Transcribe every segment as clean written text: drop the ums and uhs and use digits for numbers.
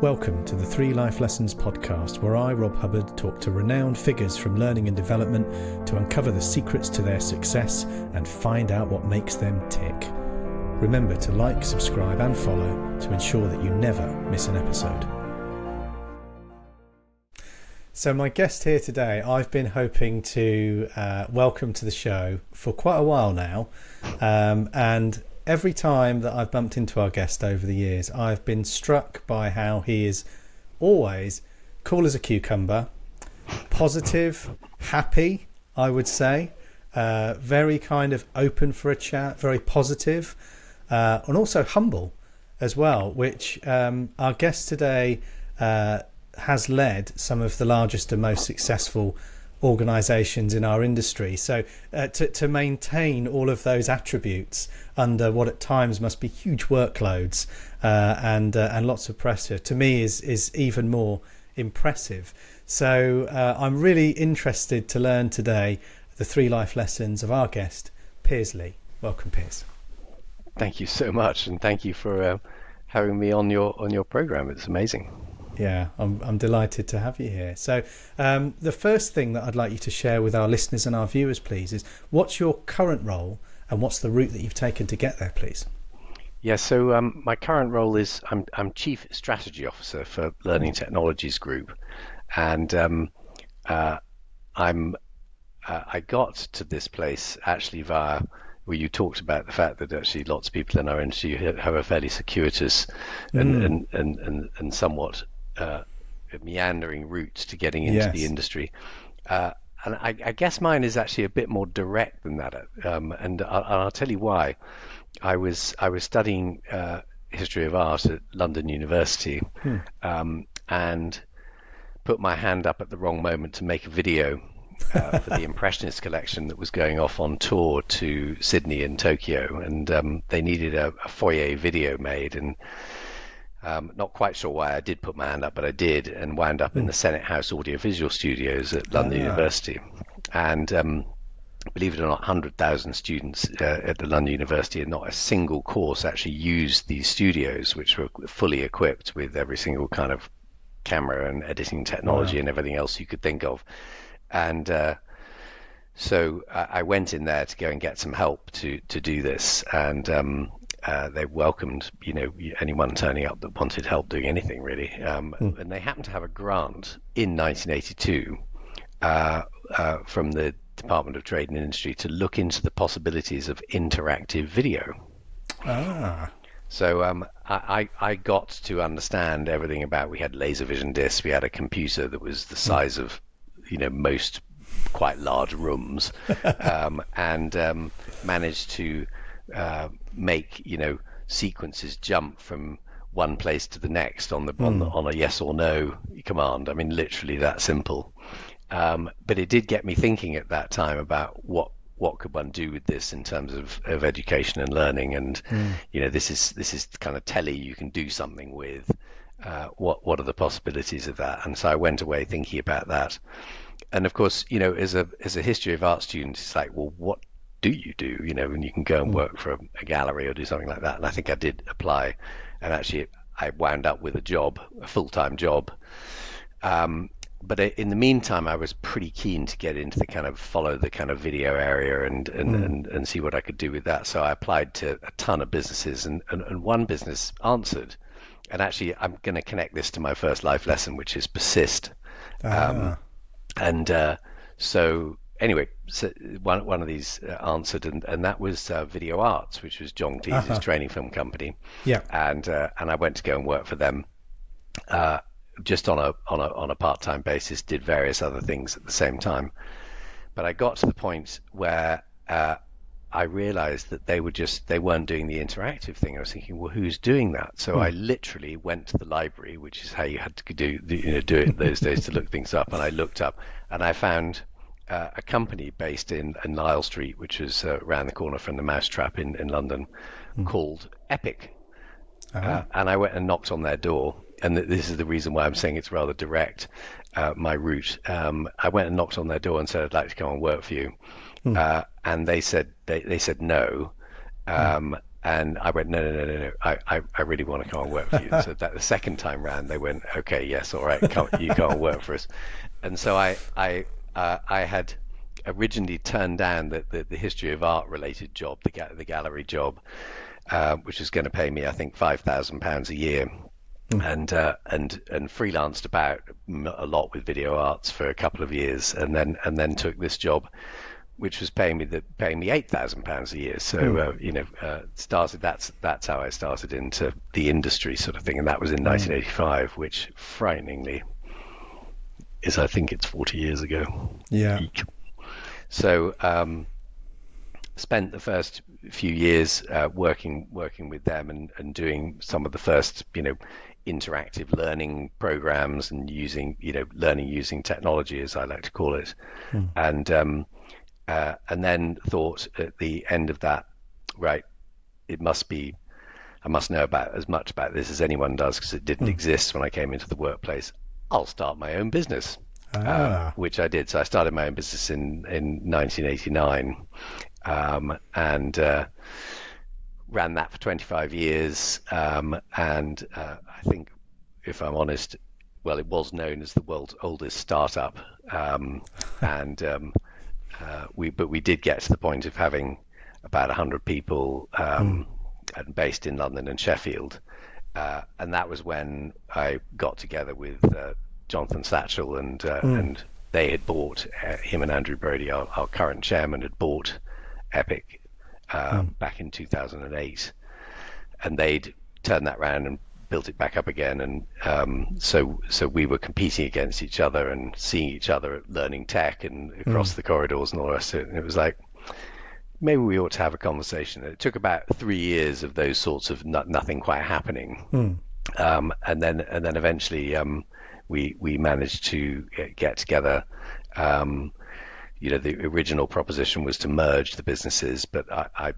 Welcome to the 3 Life Lessons podcast, where I, Rob Hubbard, talk to renowned figures from learning and development to uncover the secrets to their success and find out what makes them tick. Remember to like, subscribe and follow to ensure that you never miss an episode. So my guest here today, I've been hoping to welcome to the show for quite a while now, and every time that I've bumped into our guest over the years, I've been struck by how he is always cool as a cucumber, positive, happy, I would say, very kind of open for a chat, very positive, and also humble as well, which our guest today has led some of the largest and most successful organisations in our industry. So to maintain all of those attributes under what at times must be huge workloads and lots of pressure, to me is even more impressive. So I'm really interested to learn today the 3 life lessons of our guest, Piers Lea. Welcome, Piers. Thank you so much, and thank you for having me on your program. It's amazing. Yeah, I'm delighted to have you here. So the first thing that I'd like you to share with our listeners and our viewers, please, is what's your current role and what's the route that you've taken to get there, please? Yeah, so my current role is I'm Chief Strategy Officer for Learning Technologies Group, and I got to this place actually via where you talked about the fact that actually lots of people in our industry have a fairly circuitous and somewhat meandering route to getting into the industry, and I guess mine is actually a bit more direct than that, and I'll tell you why. I was studying history of art at London University, and put my hand up at the wrong moment to make a video for the Impressionist collection that was going off on tour to Sydney and Tokyo, and they needed a foyer video made, and not quite sure why I did put my hand up, but I did, and wound up in the Senate House Audiovisual Studios at London University. And believe it or not, 100,000 students at the London University, and not a single course actually used these studios, which were fully equipped with every single kind of camera and editing technology and everything else you could think of. And so I went in there to go and get some help to do this, and they welcomed anyone turning up that wanted help doing anything really, and they happened to have a grant in 1982 from the Department of Trade and Industry to look into the possibilities of interactive video. So I got to understand everything about, we had laser vision discs, we had a computer that was the size of most quite large rooms, and managed to make sequences jump from one place to the next on a yes or no command. I mean, literally that simple. But it did get me thinking at that time about what could one do with this in terms of education and learning, and this is the kind of telly you can do something with. What are the possibilities of that? And so I went away thinking about that. And of course, as a history of art student, it's like, well, what do you do? And you can go and work for a gallery or do something like that. And I think I did apply, and actually I wound up with a full-time job. But in the meantime, I was pretty keen to get into follow the kind of video area and see what I could do with that. So I applied to a ton of businesses, and one business answered. And actually, I'm going to connect this to my first life lesson, which is persist. So anyway, so one of these answered, and that was Video Arts, which was John Cleese's training film company. Yeah. And I went to go and work for them, just on a part-time basis. Did various other things at the same time, but I got to the point where I realized that they weren't doing the interactive thing. I was thinking, well, who's doing that? So I literally went to the library, which is how you had to do it those days to look things up. And I looked up, and I found a company based in Nile Street, which is around the corner from the Mousetrap in London, called Epic. And I went and knocked on their door. And this is the reason why I'm saying it's rather direct, my route. I went and knocked on their door and said, I'd like to come and work for you. And they said no. And I went, no, no, no, no, no. I really want to come and work for you. And so that the second time round, they went, okay, yes, all right, you come and work for us. And so I had originally turned down the history of art related job, the gallery job, which was going to pay me, I think, £5,000 a year, and freelanced about a lot with video arts for a couple of years, and then took this job, which was paying me £8,000 a year. So started. That's how I started into the industry sort of thing, and that was in 1985, which frighteningly is, I think it's 40 years ago. Yeah. So spent the first few years working with them and doing some of the first interactive learning programs and learning using technology, as I like to call it, and then thought at the end of that, right, I must know about as much about this as anyone does, because it didn't exist when I came into the workplace. I'll start my own business, which I did. So I started my own business in 1989, and ran that for 25 years. And I think, if I'm honest, well, it was known as the world's oldest startup, but we did get to the point of having about 100 people, and based in London and Sheffield, and that was when I got together with Jonathan Satchell, and they had bought, him and Andrew Brody, our current chairman, had bought Epic back in 2008, and they'd turned that round and built it back up again, and so we were competing against each other and seeing each other at learning tech and across the corridors and all the rest of it. And it was like, maybe we ought to have a conversation. It took about 3 years of those sorts of nothing quite happening, and then eventually we managed to get together. The original proposition was to merge the businesses, but I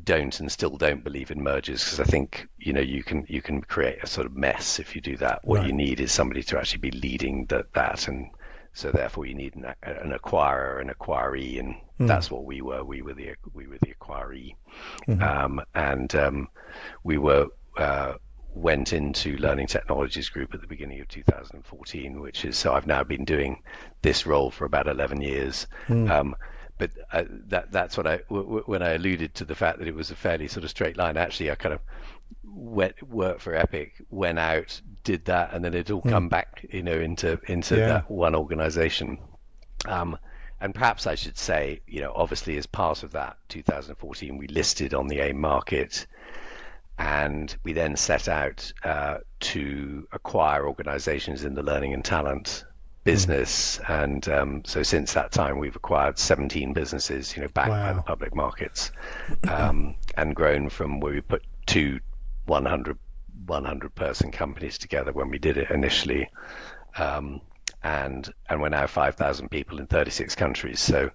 don't and still don't believe in mergers, because I think you can create a sort of mess if you do that. What you need is somebody to actually be leading that, and so therefore you need an acquirer, an acquiree, and that's what we were. We were the acquiree, and we went into Learning Technologies Group at the beginning of 2014, which is, so I've now been doing this role for about 11 years. But that's what when I alluded to the fact that it was a fairly sort of straight line, actually I kind of worked for Epic, went out, did that, and then it all come back, into that one organization. And perhaps I should say, obviously as part of that 2014, we listed on the AIM market, and we then set out to acquire organizations in the learning and talent business, and so since that time we've acquired 17 businesses, backed by the public markets, and grown from where we put two 100 person companies together when we did it initially, and we're now 5,000 people in 36 countries. So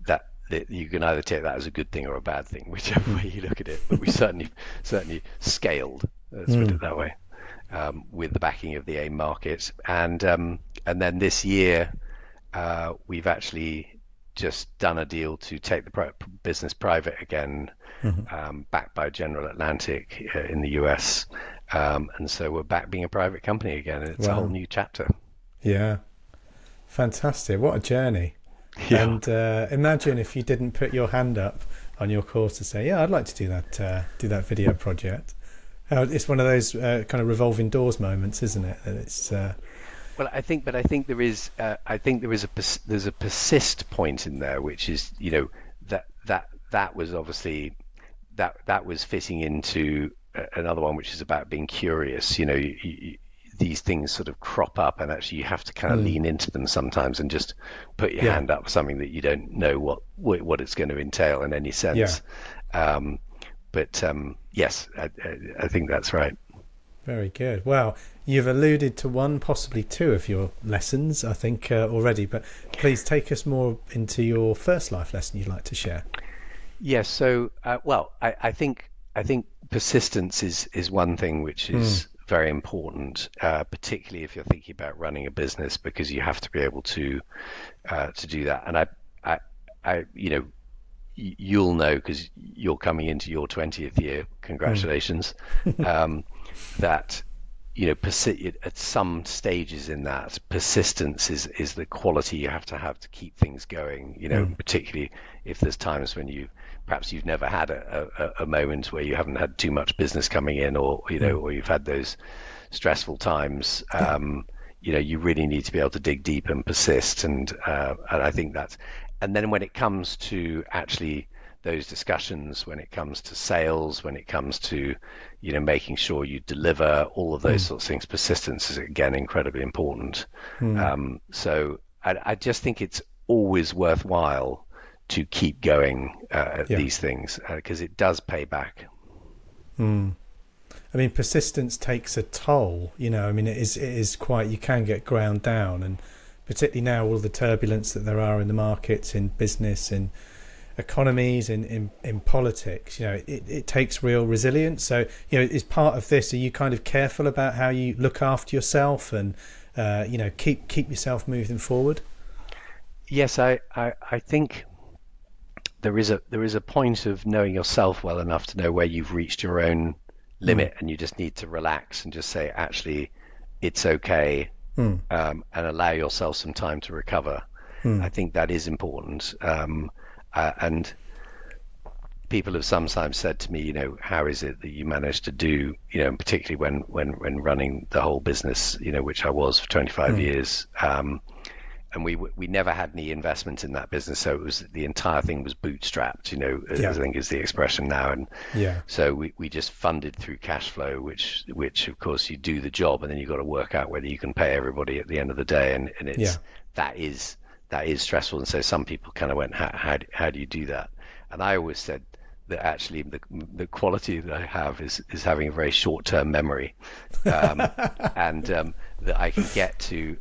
that you can either take that as a good thing or a bad thing, whichever way you look at it. But we certainly scaled, let's put it that way, with the backing of the AIM market. And then this year, we've actually just done a deal to take the business private again, backed by General Atlantic in the US. And so we're back being a private company again. And it's a whole new chapter. Yeah. Fantastic. What a journey. Yeah. And imagine if you didn't put your hand up on your course to say, I'd like to do that video project. It's one of those kind of revolving doors moments, isn't it? And it's well, I think there is there's a persist point in there, which is that was obviously that was fitting into another one, which is about being curious. These things sort of crop up, and actually you have to kind of lean into them sometimes and just put your hand up for something that you don't know what it's going to entail in any sense. But yes, I think that's right. Very good. Well, you've alluded to one, possibly two of your lessons, I think, already, but please take us more into your first life lesson you'd like to share. Yes. So, I think persistence is one thing which is very important, particularly if you're thinking about running a business, because you have to be able to do that. And I you'll know because you're coming into your 20th year. Mm. Congratulations. Um, that at some stages in that, persistence is the quality you have to keep things going. Mm. Particularly if there's times when perhaps you've never had a moment where you haven't had too much business coming in, or Mm. or you've had those stressful times. Yeah. You really need to be able to dig deep and persist, and I think that's. And then when it comes to actually those discussions, when it comes to sales, when it comes to making sure you deliver all of those Mm. sorts of things, persistence is again incredibly important. Mm. So I just think it's always worthwhile to keep going at Yeah. these things because it does pay back. Mm. I mean, persistence takes a toll. I mean, it is quite. You can get ground down, and particularly now, all the turbulence that there are in the markets, in business, in economies, in politics. It takes real resilience. So, is part of this. Are you kind of careful about how you look after yourself and keep yourself moving forward? Yes, I think there is a point of knowing yourself well enough to know where you've reached your own Mm. limit, and you just need to relax and just say, actually, it's okay, Mm. and allow yourself some time to recover. I Mm. think that is important. And people have sometimes said to me, how is it that you manage to do, and particularly when running the whole business, which I was for 25 Mm. years. And we never had any investment in that business, so the entire thing was bootstrapped, Yeah. as I think is the expression now. And Yeah. so we just funded through cash flow, which of course you do the job, and then you've got to work out whether you can pay everybody at the end of the day, and Yeah. that is that is stressful. And so some people kind of went, how do you do that? And I always said that actually the quality that I have is having a very short-term memory, um, and that I can get to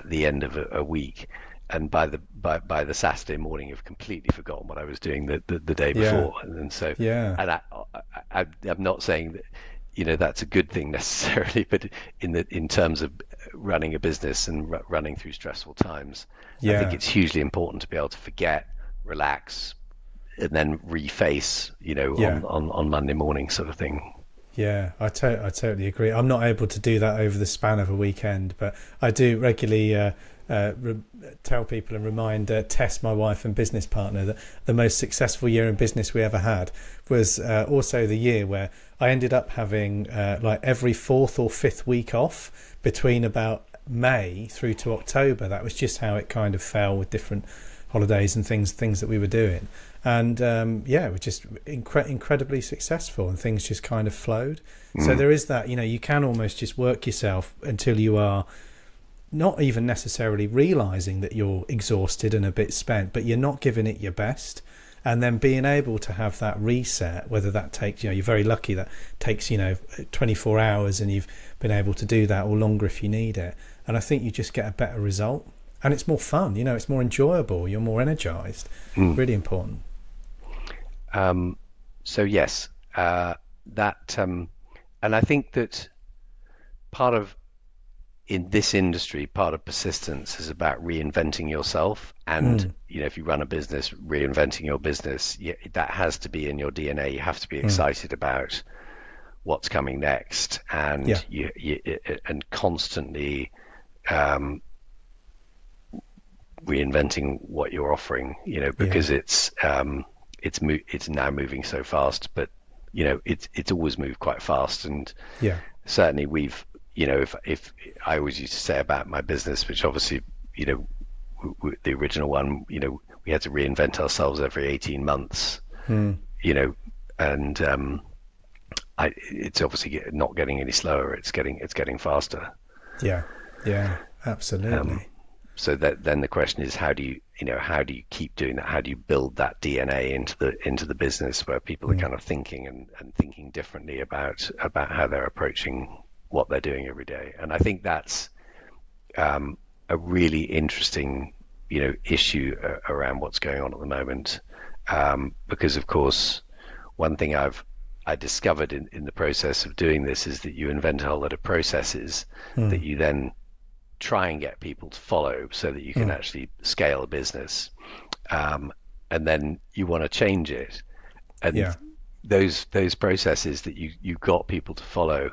the end of a week, and by the Saturday morning, have completely forgotten what I was doing the day Yeah. before. And so, Yeah. and I'm not saying that that's a good thing necessarily, but in terms of running a business and running through stressful times, I think Yeah. it's hugely important to be able to forget, relax, and then reface, Yeah. on Monday morning, sort of thing. Yeah, I totally agree. I'm not able to do that over the span of a weekend, but I do regularly tell people and remind Tess, my wife and business partner, that the most successful year in business we ever had was also the year where I ended up having like every fourth or fifth week off between about May through to October. That was just how it kind of fell with different holidays and things that we were doing. And yeah, we're just incredibly successful, and things just kind of flowed. So Mm. there is that, you can almost just work yourself until you are not even necessarily realizing that you're exhausted and a bit spent, but you're not giving it your best. And then being able to have that reset, whether that takes, you're very lucky that takes, 24 hours, and you've been able to do that, or longer if you need it. And I think you just get a better result, and it's more fun, it's more enjoyable, you're more energized. Mm. Really important. So yes, that, and I think that part of in this industry, part of persistence is about reinventing yourself. And Mm. if you run a business, reinventing your business, that has to be in your DNA. You have to be Mm. excited about what's coming next, and Yeah. and constantly um, reinventing what you're offering. Yeah. Because it's now moving so fast, but it's always moved quite fast. And Yeah. certainly we've, if I always used to say about my business, which obviously, the original one, we had to reinvent ourselves every 18 months, Mm. you know, and it's obviously not getting any slower. It's getting faster. Yeah. Yeah. Um, Absolutely. so then the question is, how do you keep doing that? How do you build that DNA into the business where people are Mm. kind of thinking and thinking differently about how they're approaching what they're doing every day? And I think that's a really interesting, issue around what's going on at the moment, because of course, one thing I discovered in the process of doing this is that you invent a whole lot of processes that Mm. you then try and get people to follow so that you can actually scale a business, and then you want to change it, and Yeah. those processes that you got people to follow,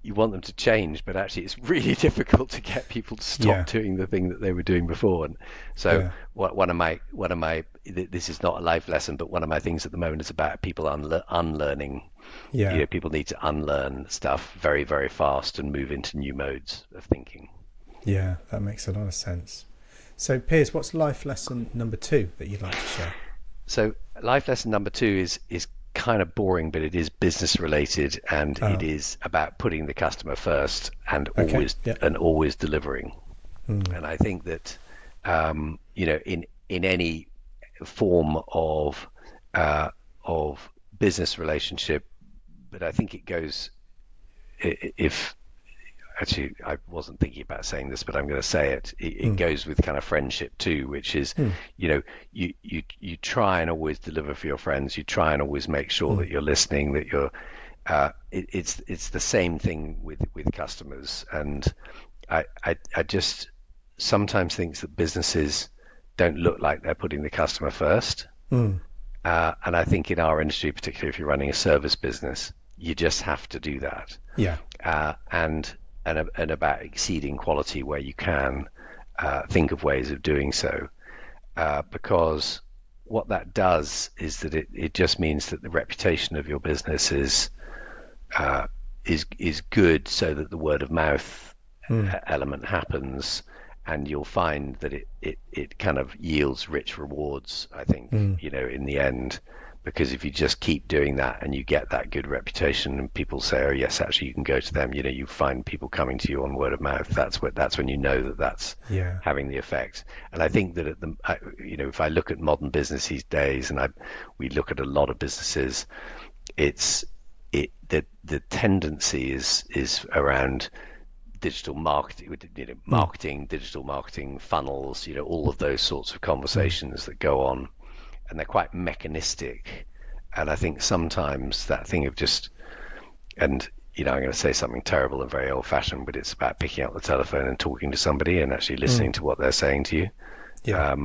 you want them to change, but actually it's really difficult to get people to stop Yeah. doing the thing that they were doing before. And so Yeah. one of my this is not a life lesson, but one of my things at the moment is about people unlearning. Yeah. People need to unlearn stuff very, very fast and move into new modes of thinking. Yeah. That makes a lot of sense. So, Piers, what's life lesson number 2 that you'd like to share? So life lesson number 2 is kind of boring, but it is business related, and it Oh, is about putting the customer first and okay. Yeah. always delivering. And I think that in any form of business relationship, but I think it goes, if actually I wasn't thinking about saying this, but I'm going to say it. It goes with kind of friendship too, which is, you try and always deliver for your friends. You try and always make sure that you're listening, that you're. It's the same thing with customers, and I just sometimes think that businesses don't look like they're putting the customer first. And I think in our industry, particularly if you're running a service business, you just have to do that. Yeah. And about exceeding quality where you can, think of ways of doing so, because what that does is that it just means that the reputation of your business is good, so that the word of mouth element happens, and you'll find that it kind of yields rich rewards, I think, in the end. Because if you just keep doing that and you get that good reputation and people say, oh yes, actually you can go to them, you find people coming to you on word of mouth, that's when you know that that's having the effect. And I think that if I look at modern business these days, and we look at a lot of businesses, the tendency is around digital marketing, digital marketing funnels, all of those sorts of conversations that go on, and they're quite mechanistic. And I think sometimes that thing of just, and I'm going to say something terrible and very old fashioned, but it's about picking up the telephone and talking to somebody and actually listening to what they're saying to you. Yeah.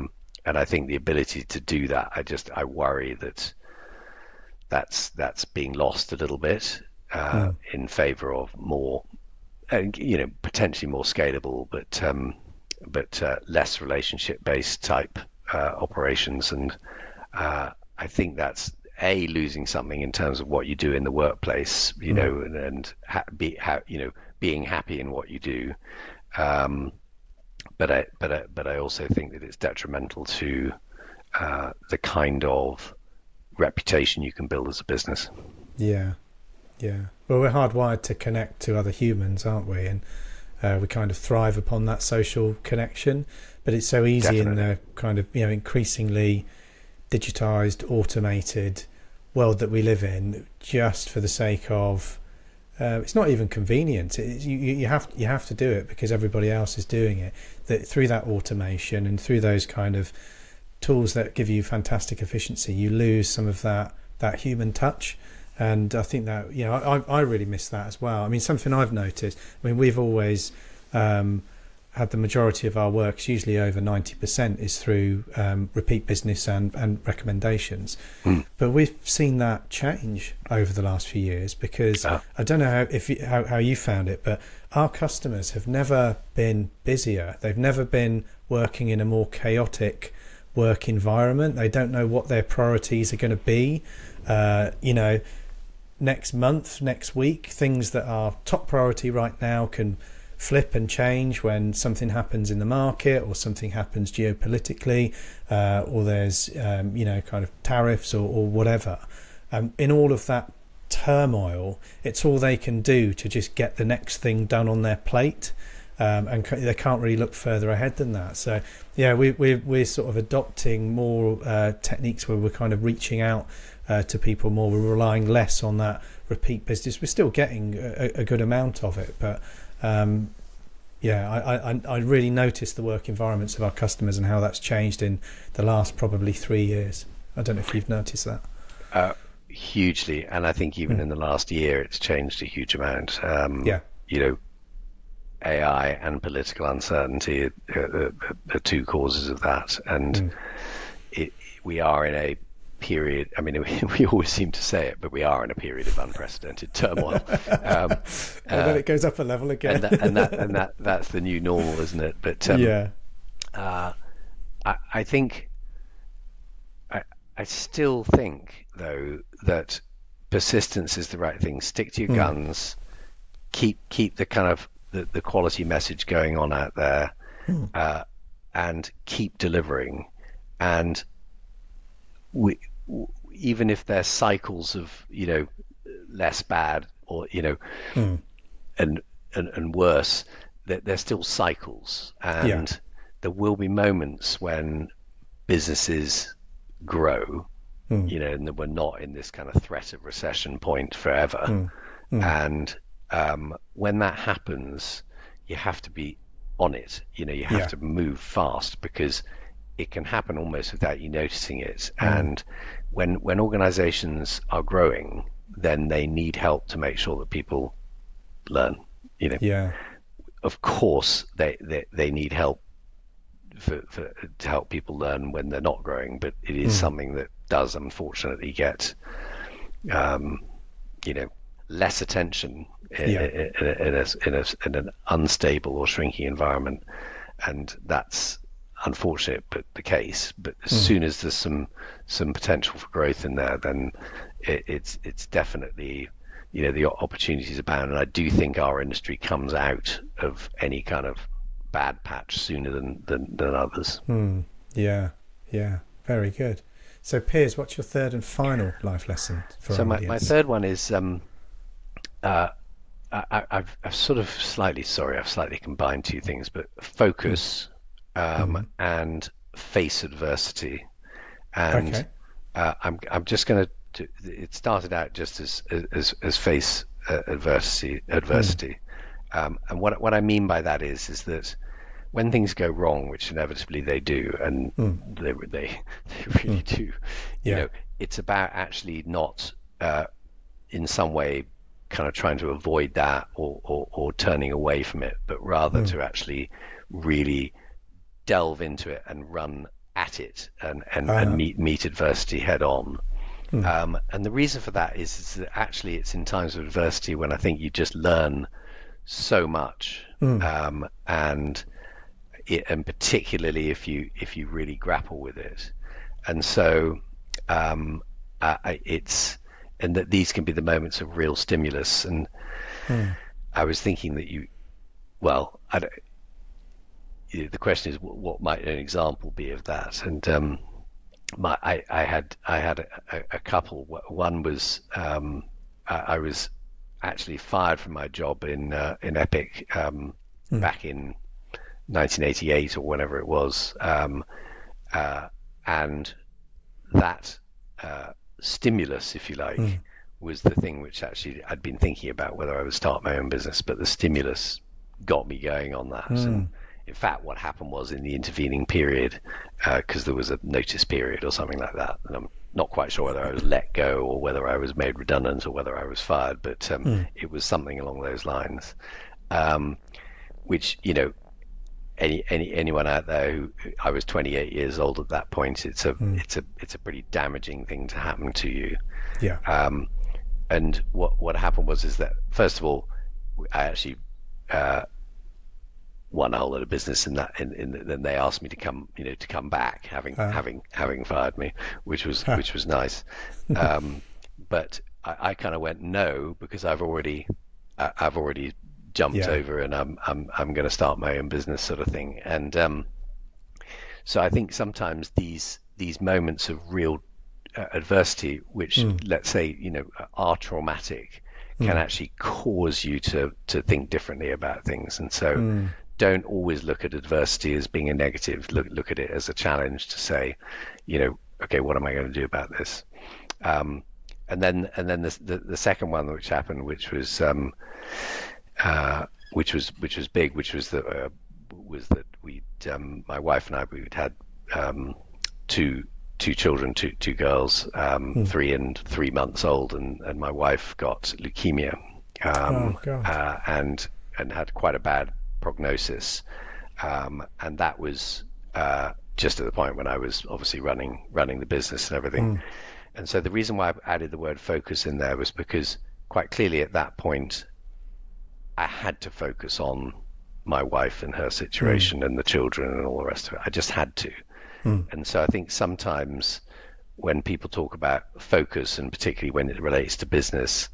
And I think the ability to do that, I worry that's being lost a little bit, in favor of more, potentially more scalable, but less relationship based type operations. And I think that's losing something in terms of what you do in the workplace, and being happy in what you do. But I also think that it's detrimental to the kind of reputation you can build as a business. Yeah. Yeah. Well, we're hardwired to connect to other humans, aren't we? And we kind of thrive upon that social connection. But it's so easy in the kind of increasingly digitized, automated world that we live in, just for the sake of it's not even convenient. You have to do it because everybody else is doing it. That through that automation and through those kind of tools that give you fantastic efficiency, you lose some of that human touch. And I think that I really miss that as well. I mean, something I've noticed. I mean, we've always had the majority of our works, usually over 90%, is through repeat business and recommendations. But we've seen that change over the last few years because I don't know how you found it, but our customers have never been busier. They've never been working in a more chaotic work environment. They don't know what their priorities are going to be. Next month, next week, things that are top priority right now can flip and change when something happens in the market or something happens geopolitically, or there's kind of tariffs or whatever. In all of that turmoil, it's all they can do to just get the next thing done on their plate, and they can't really look further ahead than that. So we're sort of adopting more techniques where we're kind of reaching out to people more. We're relying less on that repeat business. We're still getting a good amount of it, but I really noticed the work environments of our customers and how that's changed in the last probably 3 years. I don't know if you've noticed that. Hugely, and I think even in the last year it's changed a huge amount. AI and political uncertainty are two causes of that, and Mm. it, we are in a period. I mean, we always seem to say it, but we are in a period of unprecedented turmoil. Um, And then uh, it goes up a level and again. that's the new normal, isn't it? But Yeah. uh, I think I, I still think though that persistence is the right thing. Stick to your Mm. guns. Keep the kind of the quality message going on out there, Mm. and keep delivering. And we, even if there's cycles of less bad or Mm. and and worse, they're still cycles, Yeah. and there will be moments when businesses grow, Mm. and that we're not in this kind of threat of recession point forever. Mm. Mm. And when that happens, you have to be on it. You have Yeah. to move fast because it can happen almost without you noticing it. Mm. And when organizations are growing, then they need help to make sure that people learn. Yeah. Of course, they need help to help people learn when they're not growing, but it is Mm. something that does unfortunately get um, you know less attention Yeah. in an unstable or shrinking environment, and that's unfortunate, but the case. But as Mm. soon as there's some potential for growth in there, then it's definitely the opportunities abound, and I do think our industry comes out of any kind of bad patch sooner than others. Mm. Yeah. Yeah. Very good. So, Piers, what's your third and final life lesson for So our my audience? third one is uh, I've sort of I've slightly combined two things, but Mm. focus Mm. and face adversity. And Okay. I'm just going to. It started out just as face Mm. adversity, and what I mean by that is that when things go wrong, which inevitably they do, and Mm. they really Mm. do, Yeah. it's about actually not in some way kind of trying to avoid that or turning away from it, but rather Mm. to actually really delve into it and run at it and Uh, meet adversity head on. mm. And the reason for that is that actually it's in times of adversity when I think you just learn so much, Mm. and particularly if you really grapple with it. And so it's and that these can be the moments of real stimulus. And Mm. I was thinking that well, the question is what might an example be of that? And I had a couple. One was I was actually fired from my job in Epic Mm. back in 1988 or whenever it was, and that stimulus, if you like, Mm. was the thing which actually I'd been thinking about whether I would start my own business, but the stimulus got me going on that. And Mm. in fact, what happened was in the intervening period, because there was a notice period or something like that, and I'm not quite sure whether I was let go or whether I was made redundant or whether I was fired, but Mm. it was something along those lines, which anyone out there who I was 28 years old at that point, Mm. it's a pretty damaging thing to happen to you. Yeah. And what happened was is that first of all, I actually won a whole lot of business in that. Then they asked me to come back, Uh, having fired me, ha. which was nice. But I kind of went no because I've already jumped Yeah. over and I'm going to start my own business sort of thing. And so I think sometimes these moments of real adversity, which Mm. let's say are traumatic, can Mm. actually cause you to think differently about things. And so Mm. don't always look at adversity as being a negative. Look at it as a challenge to say, okay, what am I going to do about this? And then the second one which happened, which was big, which was that we my wife and I we'd had two children, two girls, Mm. 3 and 3 months old, and my wife got leukemia, Oh God. and had quite a bad prognosis. And that was just at the point when I was obviously running the business and everything. And so the reason why I added the word focus in there was because quite clearly at that point, I had to focus on my wife and her situation and the children and all the rest of it. I just had to. And so I think sometimes when people talk about focus, and particularly when it relates to business,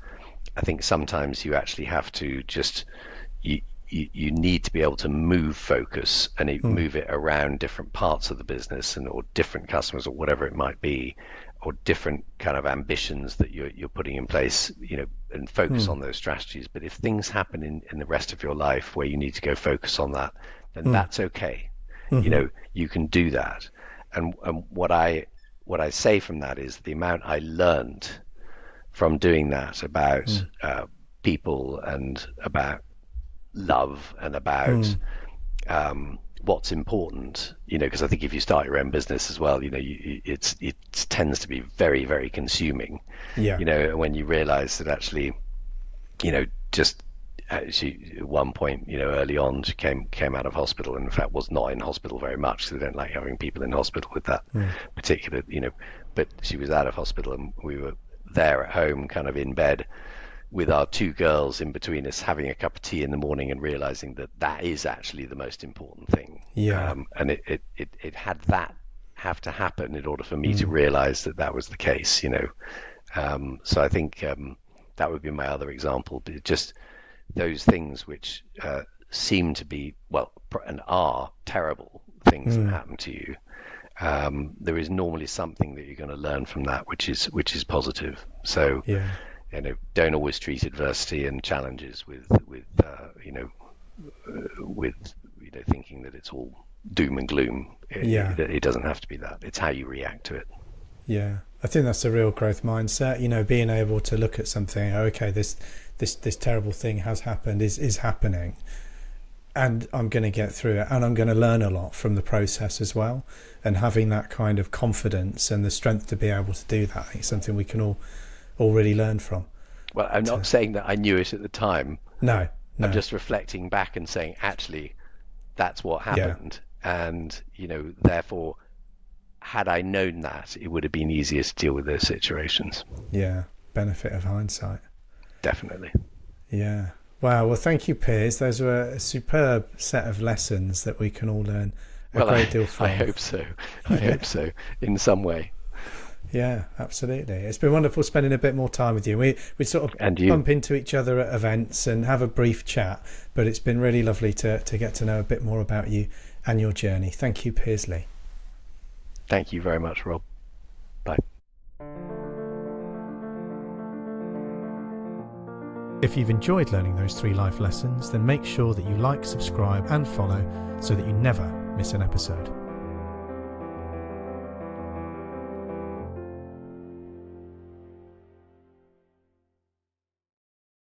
I think sometimes you actually have to just, you need to be able to move focus and move it around different parts of the business or different customers or whatever it might be, or different kind of ambitions that you're putting in place, and focus on those strategies. But if things happen in the rest of your life where you need to go focus on that, then that's okay. You can do that. And what I say from that is the amount I learned from doing that about people and about love and about what's important, because I think if you start your own business as well, it tends to be very, very consuming. When you realize that actually, just she at one point, early on, she came out of hospital, and in fact was not in hospital very much, because they don't like having people in hospital with that particular, but she was out of hospital, and we were there at home, kind of in bed with our two girls in between us, having a cup of tea in the morning and realizing that is actually the most important thing. And it had that have to happen in order for me to realize that was the case, so I think that would be my other example. But just those things which seem to be, and are terrible things that happen to you, there is normally something that you're going to learn from that, which is positive. So don't always treat adversity and challenges with thinking that it's all doom and gloom. It doesn't have to be that. It's how you react to it. Yeah, I think that's a real growth mindset. Being able to look at something, okay, this terrible thing has happened, is happening, and I'm going to get through it, and I'm going to learn a lot from the process as well. And having that kind of confidence and the strength to be able to do that, I think is something we can all really learn from. Well, I'm not saying that I knew it at the time. No. I'm just reflecting back and saying, actually, that's what happened. And, therefore, had I known that, it would have been easier to deal with those situations. Yeah, benefit of hindsight. Definitely. Yeah. Wow. Well, thank you, Piers. Those were a superb set of lessons that we can all learn a great deal from. I hope so. I hope so, in some way. Yeah, absolutely. It's been wonderful spending a bit more time with you. We sort of bump into each other at events and have a brief chat, but it's been really lovely to get to know a bit more about you and your journey. Thank you, Piers Lea. Thank you very much, Rob. Bye. If you've enjoyed learning those 3 life lessons, then make sure that you like, subscribe and follow so that you never miss an episode.